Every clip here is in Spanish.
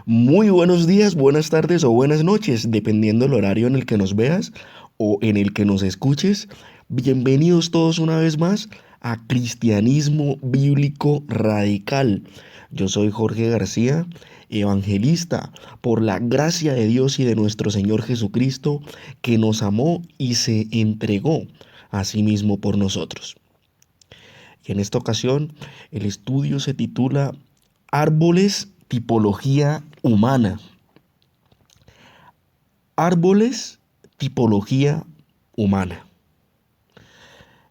Muy buenos días, buenas tardes o buenas noches, dependiendo del horario en el que nos veas o en el que nos escuches. Bienvenidos todos una vez más a Cristianismo Bíblico Radical. Yo soy Jorge García, evangelista, por la gracia de Dios y de nuestro Señor Jesucristo, que nos amó y se entregó a sí mismo por nosotros. Y en esta ocasión, el estudio se titula Árboles, tipología humana. Árboles, tipología humana.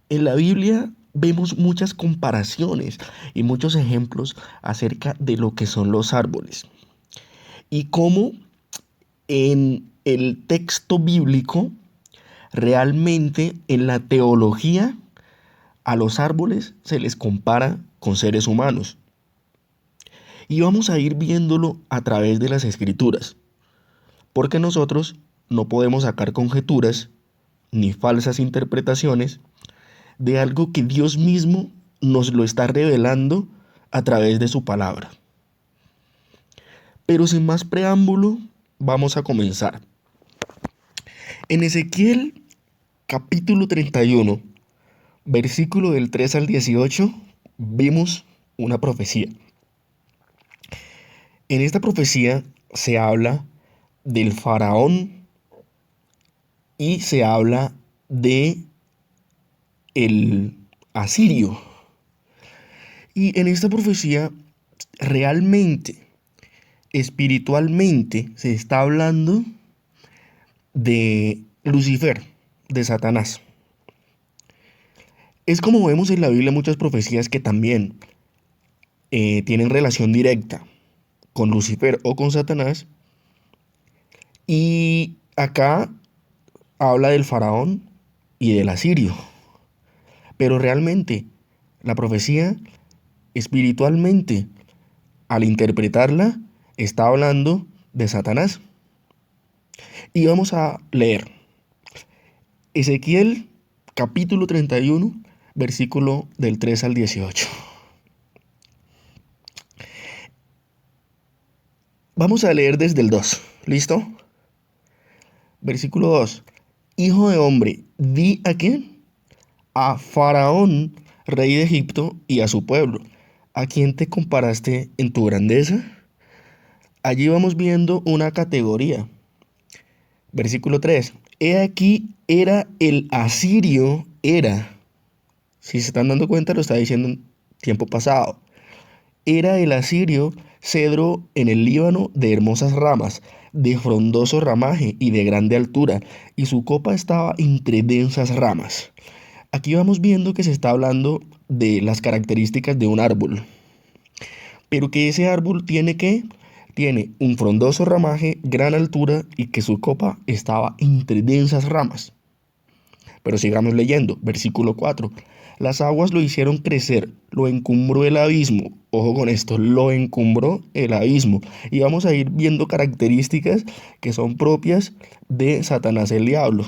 En la Biblia vemos muchas comparaciones y muchos ejemplos acerca de lo que son los árboles y cómo en el texto bíblico realmente en la teología a los árboles se les compara con seres humanos. Y vamos a ir viéndolo a través de las escrituras, porque nosotros no podemos sacar conjeturas ni falsas interpretaciones de algo que Dios mismo nos lo está revelando a través de su palabra. Pero sin más preámbulo, vamos a comenzar. En Ezequiel capítulo 31, versículo del 3 al 18, vimos una profecía. En esta profecía se habla del faraón y se habla de el asirio. Y en esta profecía realmente, espiritualmente, se está hablando de Lucifer, de Satanás. Es como vemos en la Biblia muchas profecías que también tienen relación directa con Lucifer o con Satanás. Y acá habla del faraón y del asirio. Pero realmente la profecía espiritualmente, al interpretarla, está hablando de Satanás. Y vamos a leer Ezequiel capítulo 31, versículo del 3 al 18. Vamos a leer desde el 2. ¿Listo? Versículo 2. Hijo de hombre, di a quién? A Faraón, rey de Egipto, y a su pueblo. ¿A quién te comparaste en tu grandeza? Allí vamos viendo una categoría. Versículo 3. He aquí era el asirio, era. Si se están dando cuenta, lo está diciendo en tiempo pasado. Era el asirio cedro en el Líbano de hermosas ramas, de frondoso ramaje y de grande altura, y su copa estaba entre densas ramas. Aquí vamos viendo que se está hablando de las características de un árbol, pero que ese árbol tiene un frondoso ramaje, gran altura y que su copa estaba entre densas ramas. Pero sigamos leyendo, versículo 4. Las aguas lo hicieron crecer, lo encumbró el abismo. Ojo con esto, lo encumbró el abismo. Y vamos a ir viendo características que son propias de Satanás el diablo.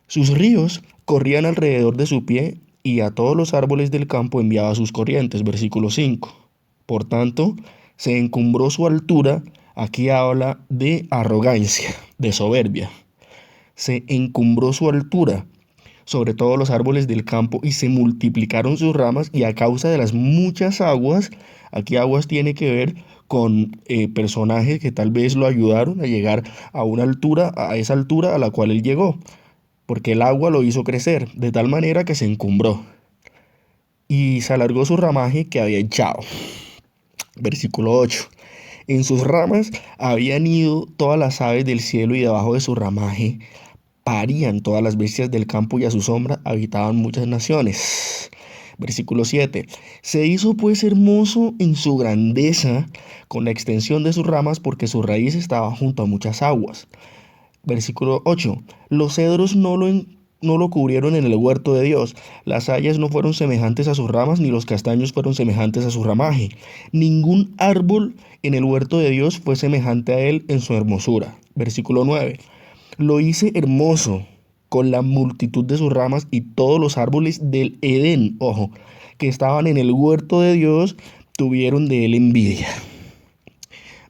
Sus ríos corrían alrededor de su pie y a todos los árboles del campo enviaba sus corrientes. Versículo 5. Por tanto, se encumbró su altura. Aquí habla de arrogancia, de soberbia. Se encumbró su altura sobre todos los árboles del campo y se multiplicaron sus ramas y a causa de las muchas aguas, aquí aguas tiene que ver con personajes que tal vez lo ayudaron a llegar a una altura, a esa altura a la cual él llegó, porque el agua lo hizo crecer de tal manera que se encumbró y se alargó su ramaje que había echado. Versículo 8. En sus ramas habían ido todas las aves del cielo y debajo de su ramaje parían todas las bestias del campo y a su sombra habitaban muchas naciones. Versículo 7. Se hizo pues hermoso en su grandeza con la extensión de sus ramas porque su raíz estaba junto a muchas aguas. Versículo 8. Los cedros no lo cubrieron en el huerto de Dios. Las hayas no fueron semejantes a sus ramas, ni los castaños fueron semejantes a su ramaje. Ningún árbol en el huerto de Dios fue semejante a él en su hermosura. Versículo 9. Lo hice hermoso con la multitud de sus ramas y todos los árboles del Edén, ojo, que estaban en el huerto de Dios, tuvieron de él envidia.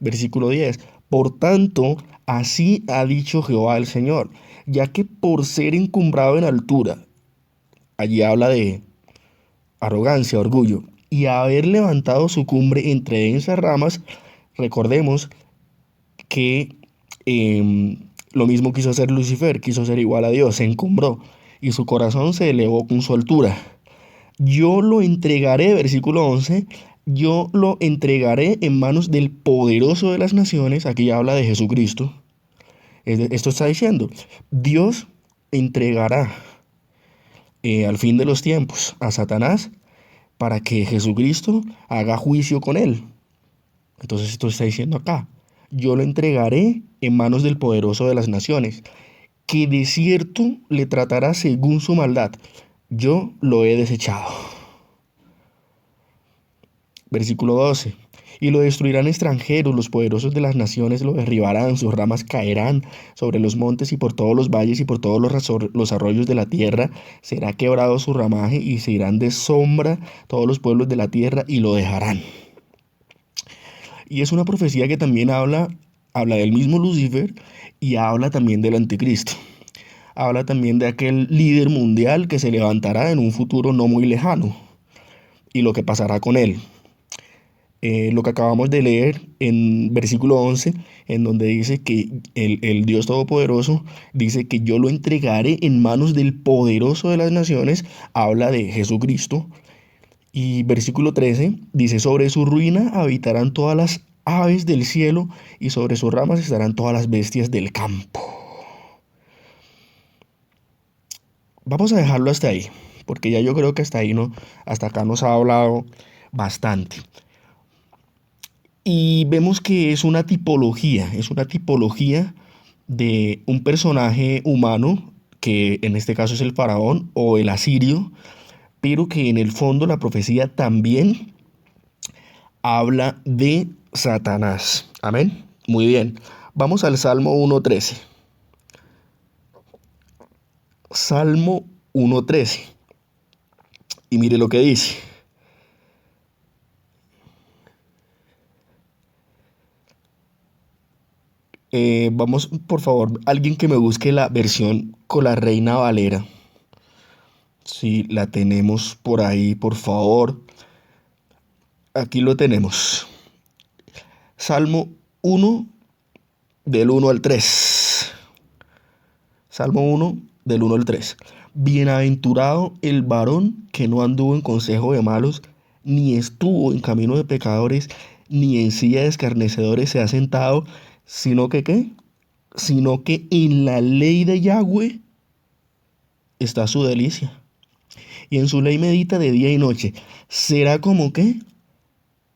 Versículo 10. Por tanto, así ha dicho Jehová el Señor, ya que por ser encumbrado en altura, allí habla de arrogancia, orgullo, y haber levantado su cumbre entre densas ramas, recordemos que lo mismo quiso hacer Lucifer, quiso ser igual a Dios, se encumbró y su corazón se elevó con su altura. Yo lo entregaré, versículo 11, yo lo entregaré en manos del poderoso de las naciones, aquí habla de Jesucristo. Esto está diciendo, Dios entregará al fin de los tiempos a Satanás para que Jesucristo haga juicio con él. Entonces esto está diciendo acá, yo lo entregaré en manos del poderoso de las naciones, que de cierto le tratará según su maldad. Yo lo he desechado. Versículo 12. Y lo destruirán extranjeros, los poderosos de las naciones lo derribarán, sus ramas caerán sobre los montes y por todos los valles y por todos los arroyos de la tierra. Será quebrado su ramaje y se irán de sombra todos los pueblos de la tierra y lo dejarán. Y es una profecía que también habla del mismo Lucifer y habla también del anticristo. Habla también de aquel líder mundial que se levantará en un futuro no muy lejano y lo que pasará con él. Lo que acabamos de leer en versículo 11, en donde dice que el Dios Todopoderoso dice que yo lo entregaré en manos del poderoso de las naciones, habla de Jesucristo. Y versículo 13 dice, sobre su ruina habitarán todas las aves del cielo y sobre sus ramas estarán todas las bestias del campo. Vamos a dejarlo hasta ahí, porque ya yo creo que hasta ahí no, hasta acá nos ha hablado bastante. Y vemos que es una tipología de un personaje humano, que en este caso es el faraón o el asirio, pero que en el fondo la profecía también habla de Satanás. Amén. Muy bien. Vamos al Salmo 1.13. Salmo 1.13. Y mire lo que dice. Vamos, por favor, alguien que me busque la versión con la Reina Valera. Si la tenemos por ahí, por favor. Aquí lo tenemos. Salmo 1 del 1 al 3. Salmo 1 del 1 al 3. Bienaventurado el varón que no anduvo en consejo de malos, ni estuvo en camino de pecadores, ni en silla de escarnecedores se ha sentado, sino que ¿qué? Sino que en la ley de Yahweh está su delicia. Y en su ley medita de día y noche. ¿Será como qué?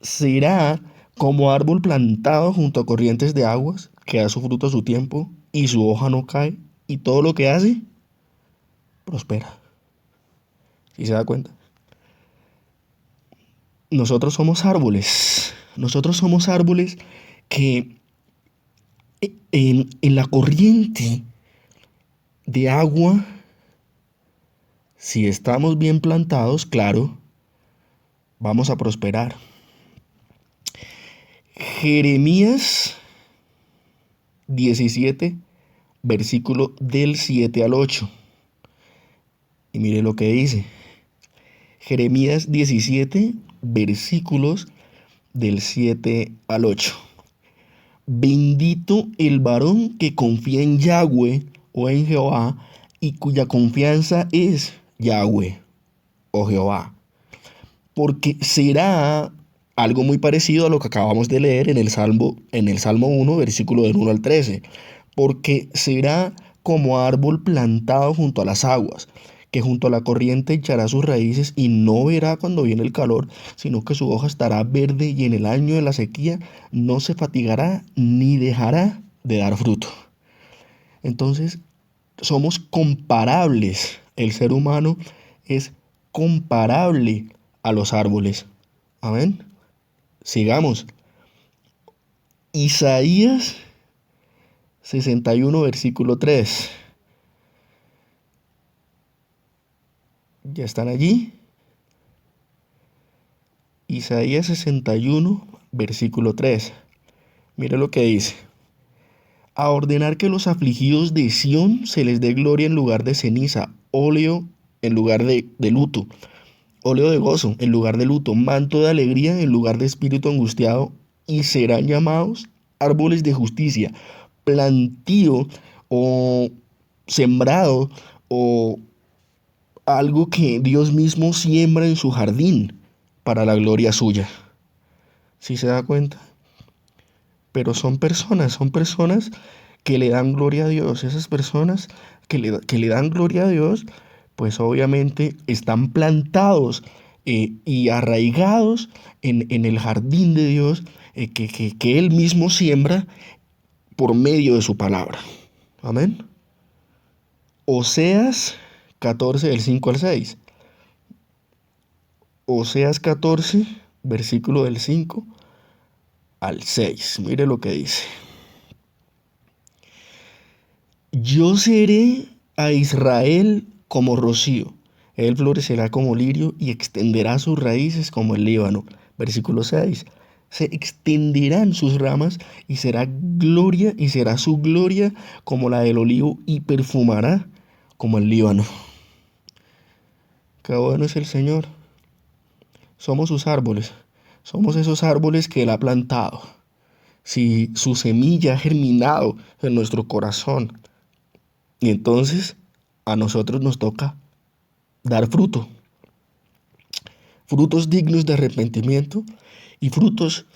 Será como árbol plantado junto a corrientes de aguas, que da su fruto a su tiempo, y su hoja no cae, y todo lo que hace, prospera. ¿Sí se da cuenta? Nosotros somos árboles que en la corriente de agua, si estamos bien plantados, claro, vamos a prosperar. Jeremías 17, versículo del 7 al 8. Y mire lo que dice. Jeremías 17, versículos del 7 al 8. Bendito el varón que confía en Yahweh o en Jehová y cuya confianza es Yahweh o Jehová. Porque será algo muy parecido a lo que acabamos de leer en el Salmo 1, versículo del 1 al 13. Porque será como árbol plantado junto a las aguas, que junto a la corriente echará sus raíces y no verá cuando viene el calor, sino que su hoja estará verde y en el año de la sequía no se fatigará ni dejará de dar fruto. Entonces, somos comparables. El ser humano es comparable a los árboles. Amén. Sigamos. Isaías 61, versículo 3. ¿Ya están allí? Isaías 61, versículo 3. Mire lo que dice. A ordenar que los afligidos de Sión se les dé gloria en lugar de ceniza, óleo en lugar de luto, óleo de gozo en lugar de luto, manto de alegría en lugar de espíritu angustiado, y serán llamados árboles de justicia, plantío o sembrado o algo que Dios mismo siembra en su jardín para la gloria suya. ¿Sí se da cuenta? Pero son personas que le dan gloria a Dios. Esas personas que le dan gloria a Dios, pues obviamente están plantados y arraigados en el jardín de Dios que Él mismo siembra por medio de su palabra. Amén. Oseas 14, del 5 al 6. Oseas 14, versículo del 5 al 6. Mire lo que dice. Yo seré a Israel como rocío. Él florecerá como lirio y extenderá sus raíces como el Líbano. Versículo 6. Se extenderán sus ramas y será gloria y será su gloria como la del olivo y perfumará como el Líbano. Qué bueno es el Señor. Somos sus árboles. Somos esos árboles que Él ha plantado. Si su semilla ha germinado en nuestro corazón, y entonces a nosotros nos toca dar fruto, frutos dignos de arrepentimiento y frutos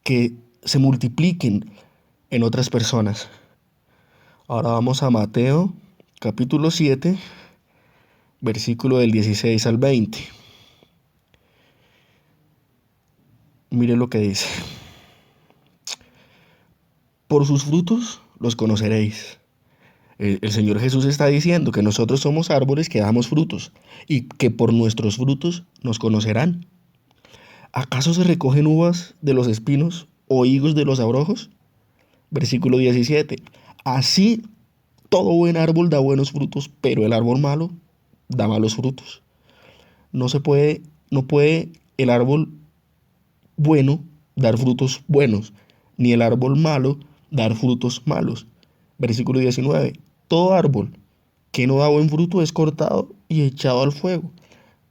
que se multipliquen en otras personas. Ahora vamos a Mateo capítulo 7, versículo del 16 al 20. Mire lo que dice. Por sus frutos los conoceréis. El Señor Jesús está diciendo que nosotros somos árboles que damos frutos y que por nuestros frutos nos conocerán. ¿Acaso se recogen uvas de los espinos o higos de los abrojos? Versículo 17. Así todo buen árbol da buenos frutos, pero el árbol malo da malos frutos. No puede el árbol bueno dar frutos buenos, ni el árbol malo dar frutos malos. Versículo 19. Todo árbol que no da buen fruto es cortado y echado al fuego.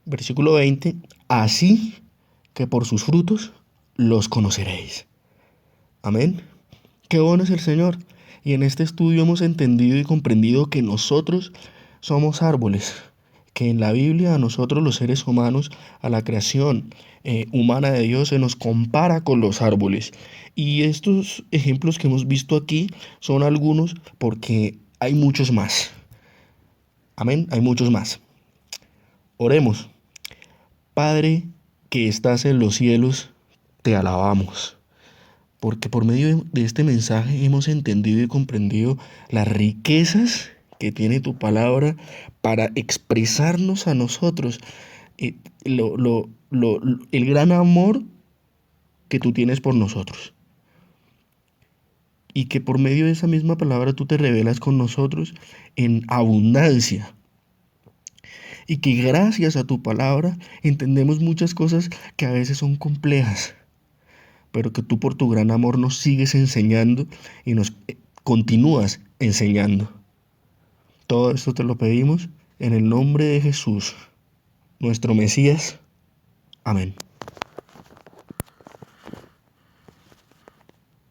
Versículo 20. Así que por sus frutos los conoceréis. Amén. Qué bueno es el Señor. Y en este estudio hemos entendido y comprendido que nosotros somos árboles, que en la Biblia a nosotros los seres humanos, a la creación humana de Dios, se nos compara con los árboles. Y estos ejemplos que hemos visto aquí son algunos porque hay muchos más. Amén, hay muchos más. Oremos. Padre que estás en los cielos, te alabamos. Porque por medio de este mensaje hemos entendido y comprendido las riquezas que tiene tu palabra para expresarnos a nosotros eh, el gran amor que tú tienes por nosotros. Y que por medio de esa misma palabra tú te revelas con nosotros en abundancia. Y que gracias a tu palabra entendemos muchas cosas que a veces son complejas, pero que tú por tu gran amor nos sigues enseñando y nos continúas enseñando. Todo esto te lo pedimos en el nombre de Jesús, nuestro Mesías. Amén.